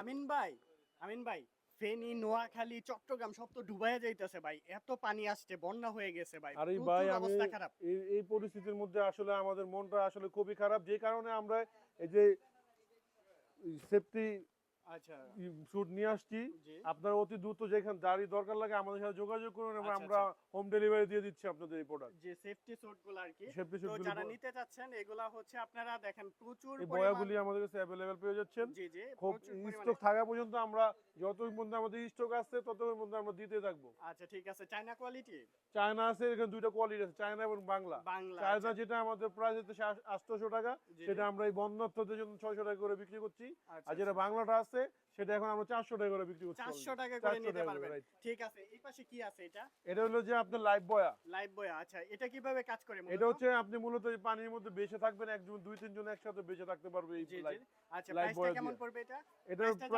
আমিন ভাই ফেনী নোয়াখালী চট্টগ্রাম সব তো ডুবাইয়া যাইতেছে ভাই, এত পানি আসছে, বন্যা হয়ে গেছে ভাই, আরে ভাই প্রচুর আমি অবস্থা খারাপ। এই পরিস্থিতির মধ্যে আসলে আমাদের মনটা আসলে খুবই খারাপ, যে কারণে আমরা এই যে সেফটি আচ্ছা স্যুট নিয়ে আসছি। জি আপনারা অতি দ্রুত যেখানে গাড়ি দরকার লাগে আমাদের সাথে যোগাযোগ করুন এবং আচ্ছা আমরা আচ্ছা হোম ডেলিভারি দিয়ে দিচ্ছি আপনাদের এই প্রোডাক্ট। যে সেফটি স্যুট গুলো আর কি। সেফটি তো স্যুটগুলি, যারা নিতে চাচ্ছেন এগুলা হচ্ছে আপনারা দেখেন প্রচুর এই পরিমাণ। বয়াগুলি আমাদের কাছে অ্যাভেলেবেল পেয়ে যাচ্ছেন। জি জি খুব প্রচুর পরিমাণে। স্টক থাকা পর্যন্ত আমরা যতক্ষণ পর্যন্ত আমাদের স্টক আছে ততক্ষণ পর্যন্ত আমরা দিতে থাকবো। আচ্ছা ঠিক আছে, চায়না কোয়ালিটি। চায়না আছে, এখানে দুইটা কোয়ালিটি আছে, চায়না এবং বাংলা। বাংলা চায়না আচ্ছা। যেটা আমাদের প্রাইস হচ্ছে 800 টাকা, জি জি সেটা আমরা এই বন্যার্থদের জন্য 600 টাকা করে বিক্রি করছি। আচ্ছা আর যেটা আচ্ছা বাংলাটা আছে সেটা এখন আমরা 400 টাকা করে বিক্রি করছি। 400 টাকা করে 400 নিতে টাকা করে, পারবেন। রাইট। ঠিক আছে, এই পাশে কি আছে এটা? এটা হলো যে আপনার লাইভ বয়া। লাইভ বয়, আচ্ছা এটা কিভাবে কাজ করে এটা মূলত? হচ্ছে আপনি মূলত এই পানির মধ্যে বেঁচে থাকবেন, একজন দুই তিনজন একসাথে বেঁচে থাকতে পারবে এই জি জি লাইভ আচ্ছা, লাইভ প্রাইসটা বয়া কেমন দিয়ে। পড়বে এটা? এটার প্রাইসটা